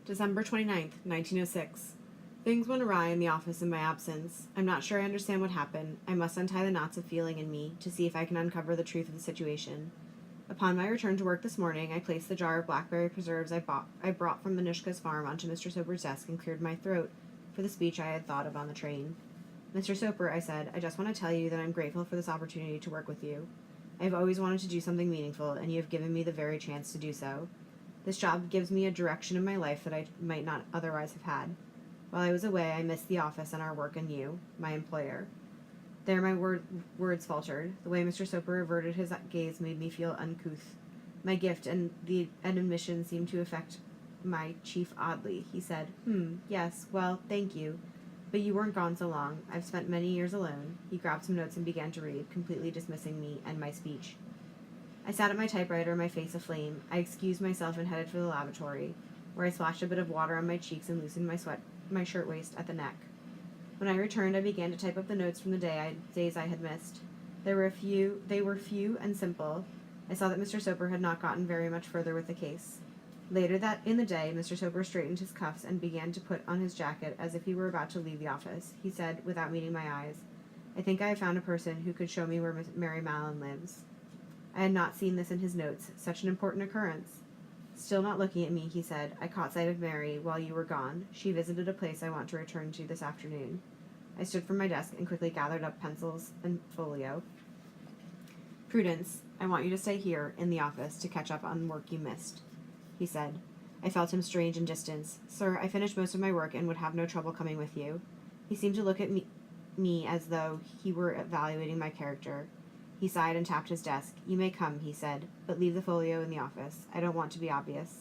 December 29th, 1906. Things went awry in the office in my absence. I'm not sure I understand what happened. I must untie the knots of feeling in me to see if I can uncover the truth of the situation. Upon my return to work this morning, I placed the jar of blackberry preserves I brought from Manushka's farm onto Mr. Soper's desk and cleared my throat for the speech I had thought of on the train. Mr. Soper, I said, I just want to tell you that I'm grateful for this opportunity to work with you. I have always wanted to do something meaningful, and you have given me the very chance to do so. This job gives me a direction in my life that I might not otherwise have had. While I was away, I missed the office and our work and you, my employer. There my words faltered. The way Mr. Soper averted his gaze made me feel uncouth. My gift and admission seemed to affect my chief oddly. He said, yes, well, thank you. But you weren't gone so long. I've spent many years alone. He grabbed some notes and began to read, completely dismissing me and my speech. I sat at my typewriter, my face aflame. I excused myself and headed for the lavatory, where I splashed a bit of water on my cheeks and loosened my shirtwaist at the neck. When I returned, I began to type up the notes from the days I had missed. They were few and simple. I saw that Mr. Soper had not gotten very much further with the case. Later that in the day, Mr. Soper straightened his cuffs and began to put on his jacket as if he were about to leave the office. He said, without meeting my eyes, I think I have found a person who could show me where Mary Mallon lives. I had not seen this in his notes, such an important occurrence. Still not looking at me, he said, I caught sight of Mary while you were gone. She visited a place I want to return to this afternoon. I stood from my desk and quickly gathered up pencils and folio. Prudence, I want you to stay here in the office to catch up on work you missed, he said. I felt him strange and distant. Sir, I finished most of my work and would have no trouble coming with you. He seemed to look at me as though he were evaluating my character. He sighed and tapped his desk. You may come, he said, but leave the folio in the office. I don't want to be obvious.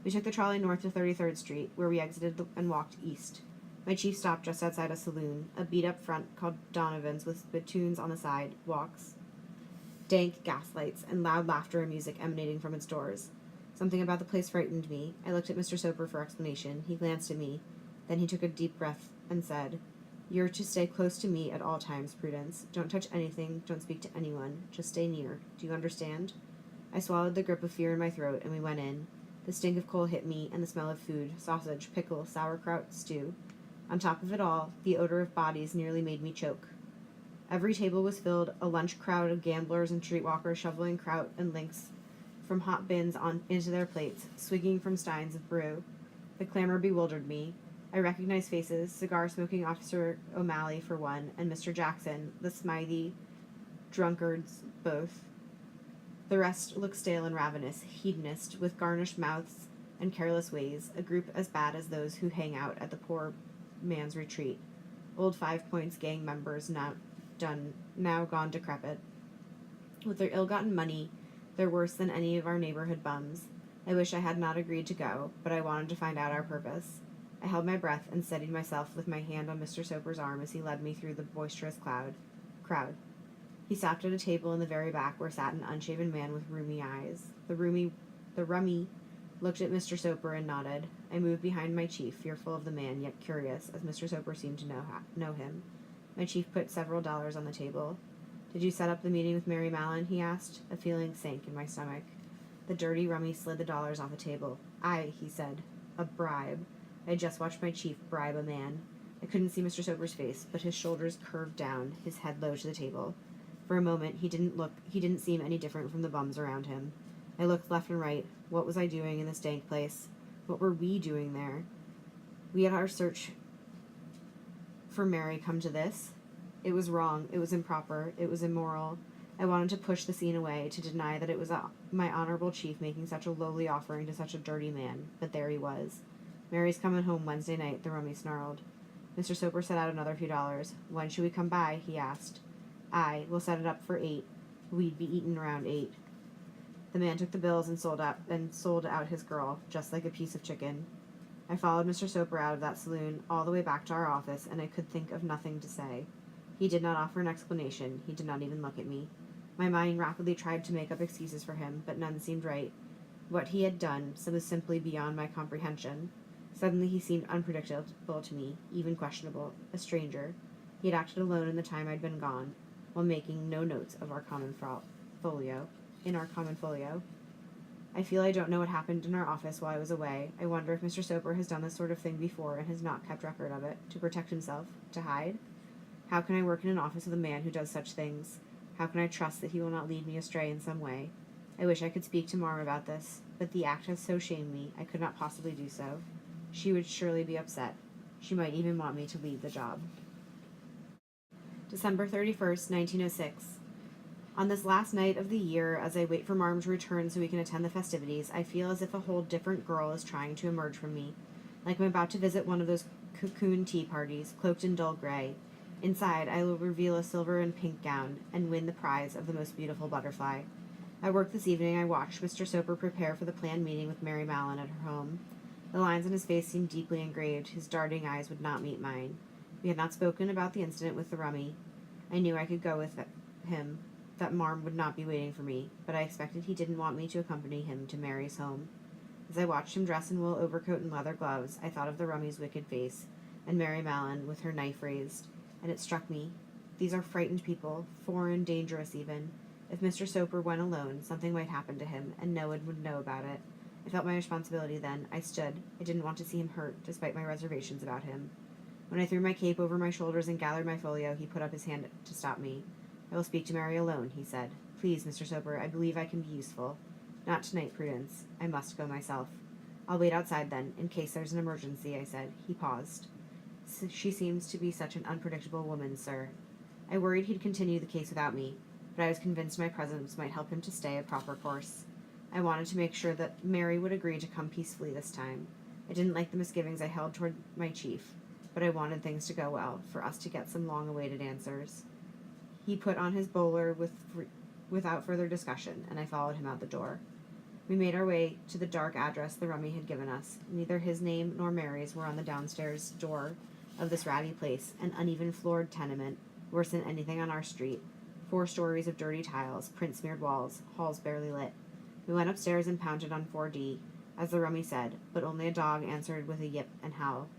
We took the trolley north to 33rd Street, where we exited and walked east. My chief stopped just outside a saloon, a beat-up front called Donovan's with spittoons on the side, walks, dank gaslights, and loud laughter and music emanating from its doors. Something about the place frightened me. I looked at Mr. Soper for explanation. He glanced at me. Then he took a deep breath and said, You're to stay close to me at all times, Prudence. Don't touch anything. Don't speak to anyone. Just stay near. Do you understand? I swallowed the grip of fear in my throat, and we went in. The stink of coal hit me, and the smell of food, sausage, pickle, sauerkraut, stew. On top of it all, the odor of bodies nearly made me choke. Every table was filled, a lunch crowd of gamblers and streetwalkers shoveling kraut and links from hot bins into their plates, swigging from steins of brew. The clamor bewildered me. I recognized faces, cigar-smoking Officer O'Malley for one, and Mr. Jackson, the smythe drunkards both. The rest looked stale and ravenous, hedonist, with garnished mouths and careless ways, a group as bad as those who hang out at the poor man's retreat. Old 5 Points gang members now gone decrepit. With their ill-gotten money, they're worse than any of our neighborhood bums. I wish I had not agreed to go, but I wanted to find out our purpose. I held my breath and steadied myself with my hand on Mr. Soper's arm as he led me through the boisterous crowd. He stopped at a table in the very back where sat an unshaven man with rheumy eyes. The rummy looked at Mr. Soper and nodded. I moved behind my chief, fearful of the man, yet curious, as Mr. Soper seemed to know him. My chief put several dollars on the table. Did you set up the meeting with Mary Mallon? He asked. A feeling sank in my stomach. The dirty rummy slid the dollars off the table. Aye, he said. A bribe. I had just watched my chief bribe a man. I couldn't see Mr. Soper's face, but his shoulders curved down, his head low to the table. For a moment, he didn't seem any different from the bums around him. I looked left and right. What was I doing in this dank place? What were we doing there? We had our search for Mary come to this. It was wrong. It was improper. It was immoral. I wanted to push the scene away, to deny that it was my honorable chief making such a lowly offering to such a dirty man. But there he was. Mary's coming home Wednesday night, the rummy snarled. Mr. Soper set out another few dollars. When should we come by? He asked. Aye, we'll set it up for 8. We'd be eaten around 8. The man took the bills and sold out his girl, just like a piece of chicken. I followed Mr. Soper out of that saloon, all the way back to our office, and I could think of nothing to say. He did not offer an explanation. He did not even look at me. My mind rapidly tried to make up excuses for him, but none seemed right. What he had done was simply beyond my comprehension. Suddenly he seemed unpredictable to me, even questionable, a stranger. He had acted alone in the time I'd been gone, while making no notes of our common folio. I feel I don't know what happened in our office while I was away. I wonder if Mr. Soper has done this sort of thing before and has not kept record of it, to protect himself, to hide. How can I work in an office with a man who does such things? How can I trust that he will not lead me astray in some way? I wish I could speak to Marm about this, but the act has so shamed me I could not possibly do so. She would surely be upset. She might even want me to leave the job. December 31st, 1906. On this last night of the year, as I wait for Marm to return so we can attend the festivities, I feel as if a whole different girl is trying to emerge from me, like I'm about to visit one of those cocoon tea parties, cloaked in dull gray. Inside, I will reveal a silver and pink gown, and win the prize of the most beautiful butterfly. At work this evening, I watched Mr. Soper prepare for the planned meeting with Mary Mallon at her home. The lines on his face seemed deeply engraved. His darting eyes would not meet mine. We had not spoken about the incident with the rummy. I knew I could go with him, that Marm would not be waiting for me, but I expected he didn't want me to accompany him to Mary's home. As I watched him dress in wool overcoat and leather gloves, I thought of the rummy's wicked face, and Mary Mallon with her knife raised, and it struck me. These are frightened people, foreign, dangerous even. If Mr. Soper went alone, something might happen to him, and no one would know about it. I felt my responsibility then. I stood. I didn't want to see him hurt, despite my reservations about him. When I threw my cape over my shoulders and gathered my folio, he put up his hand to stop me. I will speak to Mary alone, he said. Please, Mr. Soper, I believe I can be useful. Not tonight, Prudence. I must go myself. I'll wait outside then, in case there's an emergency, I said. He paused. She seems to be such an unpredictable woman, sir. I worried he'd continue the case without me, but I was convinced my presence might help him to stay a proper course. I wanted to make sure that Mary would agree to come peacefully this time. I didn't like the misgivings I held toward my chief, but I wanted things to go well, for us to get some long-awaited answers. He put on his bowler without further discussion, and I followed him out the door. We made our way to the dark address the rummy had given us. Neither his name nor Mary's were on the downstairs door of this ratty place, an uneven floored tenement, worse than anything on our street. 4 stories of dirty tiles, print-smeared walls, halls barely lit. We went upstairs and pounded on 4D, as the rummy said, but only a dog answered with a yip and howl.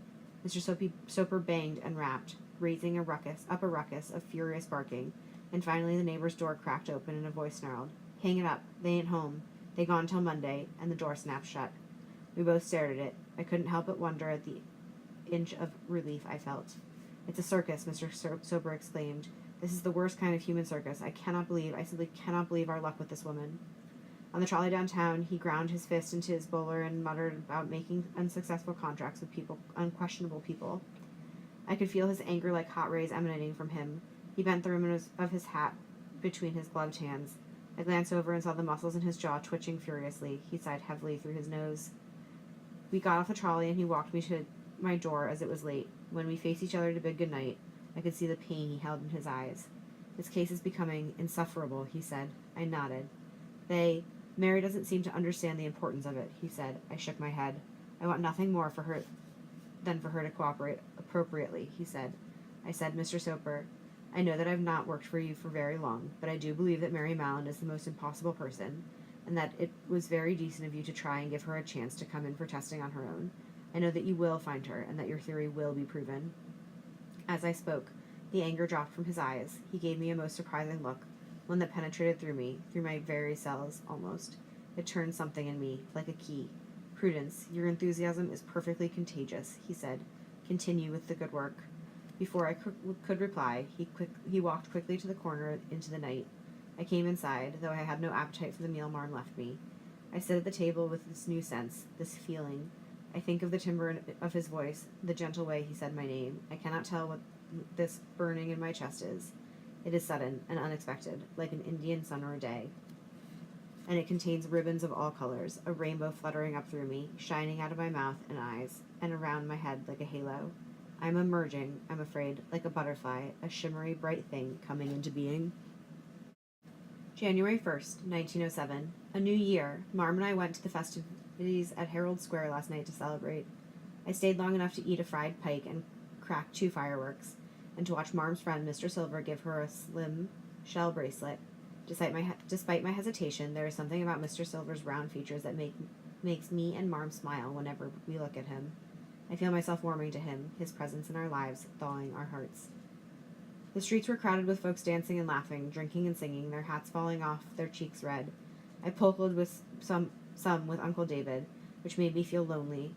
Mr. Soper banged and rapped, raising a ruckus of furious barking, and finally the neighbor's door cracked open and a voice snarled, "Hang it up, they ain't home. They gone till Monday," and the door snapped shut. We both stared at it. I couldn't help but wonder at the inch of relief I felt. "It's a circus," Mr. Soper exclaimed. "This is the worst kind of human circus. I simply cannot believe our luck with this woman." On the trolley downtown, he ground his fist into his bowler and muttered about making unsuccessful contracts with unquestionable people. I could feel his anger like hot rays emanating from him. He bent the rim of his hat between his gloved hands. I glanced over and saw the muscles in his jaw twitching furiously. He sighed heavily through his nose. We got off the trolley and he walked me to my door as it was late. When we faced each other to bid good night, I could see the pain he held in his eyes. "This case is becoming insufferable," he said. I nodded. Mary doesn't seem to understand the importance of it," he said. I shook my head. "I want nothing more than for her to cooperate appropriately," he said. I said, "Mr. Soper, I know that I've not worked for you for very long, but I do believe that Mary Mallon is the most impossible person, and that it was very decent of you to try and give her a chance to come in for testing on her own. I know that you will find her, and that your theory will be proven." As I spoke, the anger dropped from his eyes. He gave me a most surprising look, one that penetrated through me, through my very cells, almost. It turned something in me, like a key. "Prudence, your enthusiasm is perfectly contagious," he said. "Continue with the good work." Before I could reply, he walked quickly to the corner into the night. I came inside, though I had no appetite for the meal Marm left me. I sit at the table with this new sense, this feeling. I think of the timbre of his voice, the gentle way he said my name. I cannot tell what this burning in my chest is. It is sudden and unexpected, like an Indian summer day. And it contains ribbons of all colors, a rainbow fluttering up through me, shining out of my mouth and eyes, and around my head like a halo. I am emerging, I'm afraid, like a butterfly, a shimmery, bright thing coming into being. January 1st, 1907. A new year. Marm and I went to the festivities at Herald Square last night to celebrate. I stayed long enough to eat a fried pike and crack 2 fireworks, and to watch Marm's friend Mr. Silver give her a slim shell bracelet. Despite my hesitation, there is something about Mr. Silver's round features that makes me and Marm smile whenever we look at him. I feel myself warming to him, his presence in our lives, thawing our hearts. The streets were crowded with folks dancing and laughing, drinking and singing, their hats falling off, their cheeks red. I polkaed with some some with Uncle David, which made me feel lonely.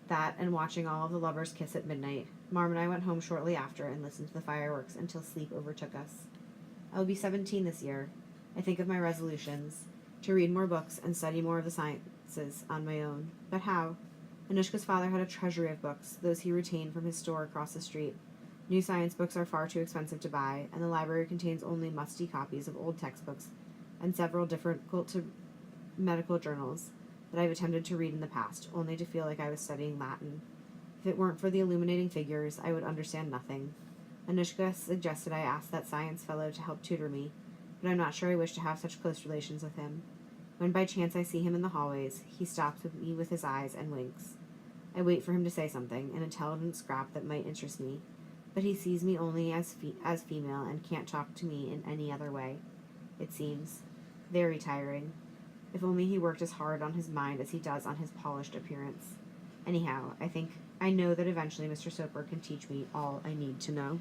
That and watching all of the lovers kiss at midnight. Marm and I went home shortly after and listened to the fireworks until sleep overtook us. I will be 17 this year. I think of my resolutions to read more books and study more of the sciences on my own. But how? Anushka's father had a treasury of books, those he retained from his store across the street. New science books are far too expensive to buy, and the library contains only musty copies of old textbooks and several difficult to medical journals that I've attempted to read in the past, only to feel like I was studying Latin. If it weren't for the illuminating figures, I would understand nothing. Anushka suggested I ask that science fellow to help tutor me, but I'm not sure I wish to have such close relations with him. When by chance I see him in the hallways, he stops me with his eyes and winks. I wait for him to say something, an intelligent scrap that might interest me, but he sees me only as female and can't talk to me in any other way. It seems very tiring. If only he worked as hard on his mind as he does on his polished appearance. Anyhow, I know that eventually Mr. Soper can teach me all I need to know.